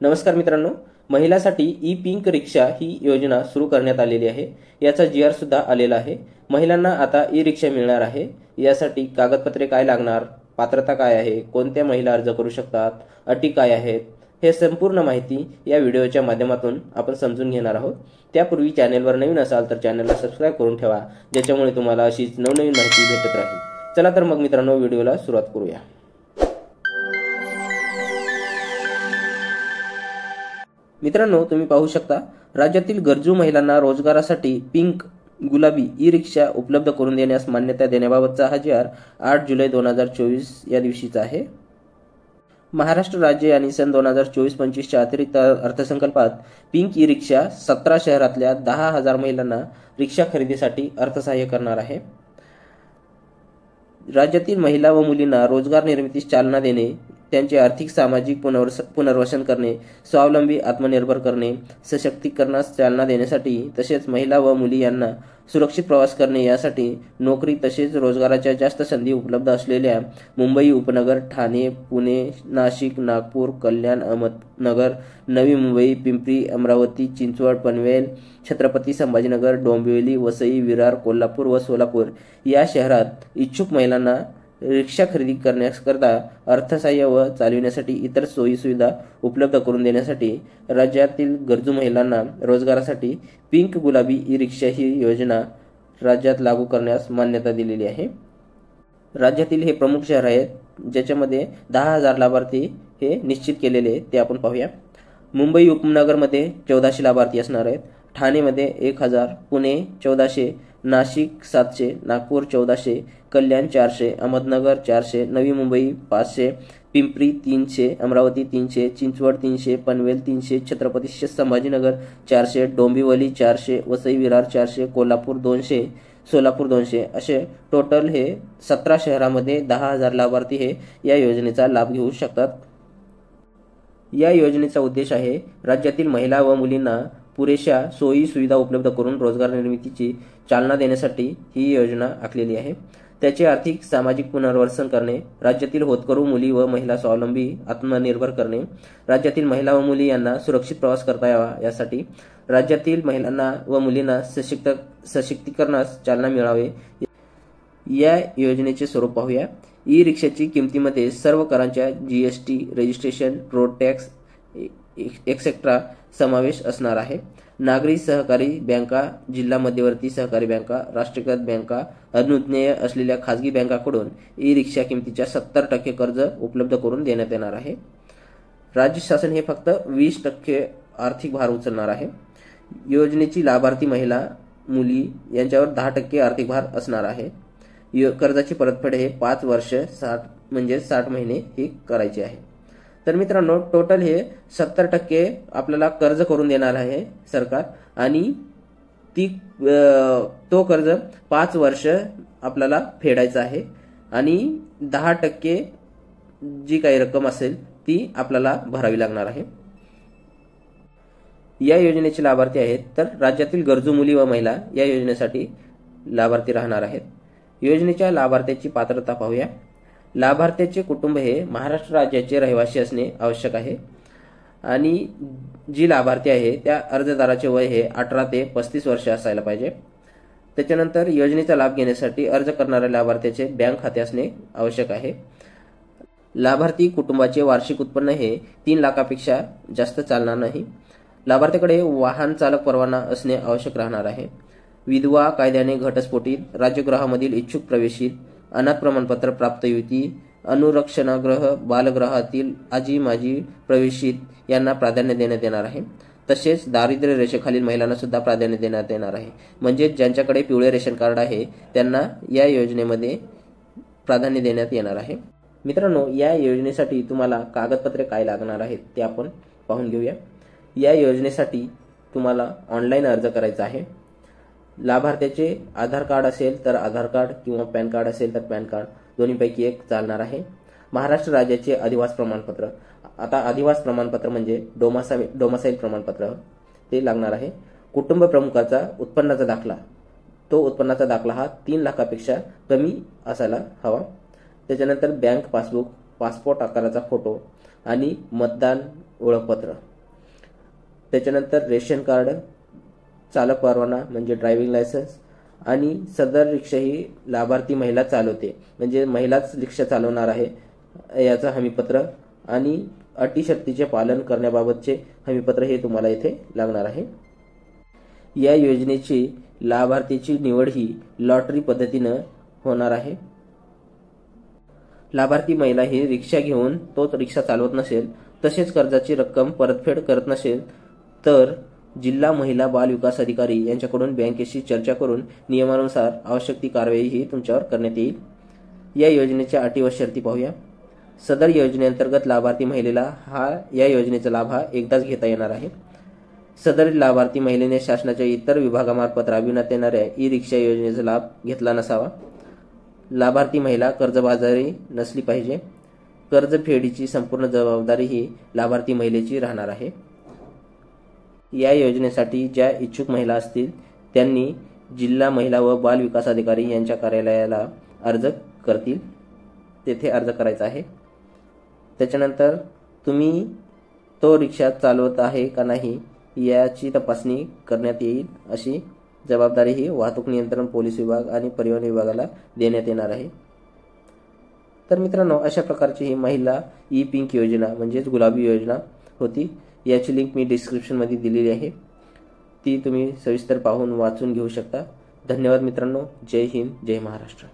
नमस्कार मित्रांनो, महिलांसाठी ई पिंक रिक्षा ही योजना सुरू करण्यात आलेली आहे। याचा GR सुद्धा आलेला आहे। महिलांना आता ई रिक्षा मिळणार आहे। यासाठी कागदपत्रे काय लागणार, पात्रता काय आहे, कोणत्या महिला अर्ज करू शकतात, अटी काय आहेत, हे संपूर्ण माहिती या व्हिडिओच्या माध्यमातून आपण समजून घेणार आहोत। त्यापूर्वी चॅनलवर नवीन असाल तर चॅनलला सबस्क्राइब करून ठेवा, ज्याच्यामुळे तुम्हाला अशीच नवनवीन माहिती भेटत राहील। चला तर मग मित्रांनो, व्हिडिओला सुरुवात करूया। मित्रांनो, तुम्ही पाहू शकता, राज्यातील गरजू महिलांना रोजगारासाठी पिंक गुलाबी ई रिक्षा उपलब्ध करून देण्यास मान्यता देण्याबाबतचा हा GR 8 जुलै 2024 या दिवशीचा आहे। महाराष्ट्र राज्य आणि सन 2024-25च्या अतिरिक्त अर्थसंकल्पात पिंक ई रिक्षा 17 शहरातल्या 10,000 महिलांना रिक्षा खरेदीसाठी अर्थसहाय्य करणार आहे। राज्यातील महिला व मुलींना रोजगार निर्मितीस चालना देणे, त्यांचे आर्थिक सामाजिक पुनर्वसन करणे, स्वावलंबी आत्मनिर्भर करणे, सशक्तीकरणास चालना देण्यासाठी तसेच महिला व मुली यांना सुरक्षित प्रवास करणे यासाठी नोकरी तसेच रोजगाराच्या जास्त संधी उपलब्ध असलेल्या मुंबई उपनगर, ठाणे, पुणे, नाशिक, नागपूर, कल्याण, अहमदनगर, नवी मुंबई, पिंपरी, अमरावती, चिंचवड, पनवेल, छत्रपती संभाजीनगर, डोंबिवली, वसई, विरार, कोल्हापूर व सोलापूर या शहरात इच्छुक महिलांना रिक्षा खरेदी करण्याकरता अर्थसहाय्य व चालविण्यासाठी इतर सोयी सुविधा उपलब्ध करून देण्यासाठी राज्यातील गरजू महिलांना रोजगारासाठी पिंक गुलाबी ई रिक्षा ही योजना राज्यात लागू करण्यास मान्यता दिलेली आहे। राज्यातील हे प्रमुख शहर आहेत, ज्याच्यामध्ये 10,000 लाभार्थी हे निश्चित केलेले ते आपण पाहूया। मुंबई उपनगरमध्ये 1400 लाभार्थी असणार आहेत, ठाणेमध्ये 1000, पुणे 1400, नाशिक 700, नागपूर 1400, कल्याण 400, अहमदनगर 400, नवी मुंबई 500, पिंपरी 300, अमरावती 300, चिंचवड 300, पनवेल 300, छत्रपती संभाजीनगर 400, डोंबिवली 400, वसई विरार 400, कोल्हापूर 200, सोलापूर 200 असे टोटल हे 17 शहरामध्ये 10,000 लाभार्थी हे या योजनेचा लाभ घेऊ शकतात। या योजनेचा उद्देश आहे राज्यातील महिला व मुलींना पुरेशा सोयी सुविधा उपलब्ध करून रोजगार निर्मितीची चालना देण्यासाठी ही योजना आखलेली आहे। त्याचे आर्थिक सामाजिक पुनर्वसन करणे, राज्यातील होतकरू मुली व महिला स्वावलंबी आत्मनिर्भर करणे, राज्यातील महिला व मुली यांना सुरक्षित प्रवास करता यावा यासाठी राज्यातील महिलांना व मुलींना सशक्तीकरणास चालना मिळावे या योजनेचे स्वरूप पाहूया। ई रिक्षाची किमतीमध्ये सर्व करांच्या GST, registration, road tax etcetera समावेश असणार आहे। नागरी सहकारी बँका, जिल्हा मध्यवर्ती सहकारी बँका, राष्ट्रीयकृत बँका, अनुज्ञेय असलेल्या खाजगी बँकांकडून ई रिक्षा किमतीच्या 70% कर्ज उपलब्ध करून देण्यात येणार आहे। राज्य शासन हे फक्त 20% आर्थिक भार उचलणार आहे। योजनेची लाभार्थी महिला, मुली यांच्यावर 10% आर्थिक भार असणार आहे। कर्जाची परतफेड हे 5 वर्ष 60 महिने ही करायची आहे। तर मित्रांनो, टोटल हे 70% आपल्याला कर्ज करून देणार आहे सरकार आणि तो कर्ज 5 वर्ष आपल्याला फेडायचा आहे आणि 10% जी काही रक्कम असेल ती आपल्याला भरावी लागणार आहे। या योजनेचे लाभार्थी आहेत तर राज्यातील गरजू मुली व महिला या योजनेसाठी लाभार्थी राहणार आहेत। योजनेच्या लाभार्थ्याची पात्रता पाहूया। लाभार्थ्याचे कुटुंब हे महाराष्ट्र राज्याचे रहिवासी असणे आवश्यक आहे आणि जी लाभार्थी आहे त्या अर्जदाराचे वय हे 18 ते 35 वर्ष असायला पाहिजे। त्याच्यानंतर योजनेचा लाभ घेण्यासाठी अर्ज करणाऱ्या लाभार्थ्याचे बँक खाते असणे आवश्यक आहे। लाभार्थी कुटुंबाचे वार्षिक उत्पन्न हे 3 लाखापेक्षा जास्त चालणार नाही। लाभार्थ्याकडे वाहन चालक परवाना असणे आवश्यक राहणार आहे। विधवा कायद्याने घटस्फोटित, राज्यगृहामधील इच्छुक प्रवेशित, अनाथ प्रमाणपत्र प्राप्त युवती, अनुरक्षणागृह, बालगृहातील आजी माजी प्रवेशित यांना प्राधान्य देण्यात येणार आहे। तसेच दारिद्र्य रेषेखालील महिलांना सुद्धा प्राधान्य देण्यात येणार आहे। म्हणजे ज्यांच्याकडे पिवळे रेशन कार्ड आहे त्यांना या योजनेमध्ये प्राधान्य देण्यात येणार आहे। मित्रांनो, या योजनेसाठी तुम्हाला कागदपत्रे काय लागणार आहेत ते आपण पाहून घेऊया। या योजनेसाठी तुम्हाला ऑनलाईन अर्ज करायचा आहे। लाभार्थ्याचे आधार कार्ड असेल तर आधार कार्ड किंवा पॅन कार्ड असेल तर पॅन कार्ड दोन्हीपैकी एक चालणार आहे। महाराष्ट्र राज्याचे अधिवास प्रमाणपत्र, आता अधिवास प्रमाणपत्र म्हणजे डोमासाईल प्रमाणपत्र ते लागणार आहे। कुटुंब प्रमुखाचा उत्पन्नाचा दाखला, तो उत्पन्नाचा दाखला हा 3 लाखापेक्षा कमी असायला हवा। त्याच्यानंतर बँक पासबुक, पासपोर्ट आकाराचा फोटो आणि मतदान ओळखपत्र त्याच्यानंतर रेशन कार्ड, चालक परवाना म्हणजे ड्रायव्हिंग लायसन्स आणि सदर रिक्षा ही लाभार्थी महिला चालवते म्हणजे महिलाच रिक्षा चालवणार आहे याचं हमीपत्र आणि अटी शर्तीचे पालन करण्याबाबतचे हमीपत्र हे तुम्हाला इथे लागणार आहे। या योजनेची लाभार्थीची निवड ही लॉटरी पद्धतीने होणार आहे। लाभार्थी महिला ही रिक्षा घेऊन तोच रिक्षा चालवत नसेल, तसेच कर्जाची रक्कम परतफेड करत नसेल तर जिल्हा महिला बाल विकास अधिकारी यांच्याकडून बँकेशी चर्चा करून नियमानुसार आवश्यक ती कारवाई ही तुमच्यावर करण्यात येईल। या योजनेच्या अटी व शर्ती पाहूया। सदर योजनेअंतर्गत लाभार्थी महिलेला या योजनेचा लाभ एकदाच घेता येणार आहे। सदर लाभार्थी महिलेने शासनाच्या इतर विभागामार्फत राबविण्यात येणाऱ्या ई रिक्षा योजनेचा लाभ घेतला नसावा। लाभार्थी महिला कर्जबाजारी नसली पाहिजे। कर्जफेडीची संपूर्ण जबाबदारी ही लाभार्थी महिलेची राहणार आहे। या योजनेसाठी ज्या इच्छुक महिला असतील त्यांनी जिल्हा महिला व बाल विकास अधिकारी यांच्या कार्यालयाला अर्ज करतील, तेथे अर्ज करायचा आहे। त्याच्यानंतर तुम्ही तो रिक्षा चालवत आहे का नाही याची तपासणी करण्यात येईल, अशी जबाबदारी ही वाहतूक नियंत्रण पोलीस विभाग आणि परिवहन विभागाला देण्यात येणार आहे। तर मित्रांनो, अशा प्रकारची ही महिला ई पिंक योजना म्हणजेच गुलाबी योजना होती। याची लिंक मी डिस्क्रिप्शनमध्ये दिलेली आहे, ती तुम्ही सविस्तर पाहून वाचून घेऊ शकता। धन्यवाद मित्रांनो। जय हिंद, जय महाराष्ट्र।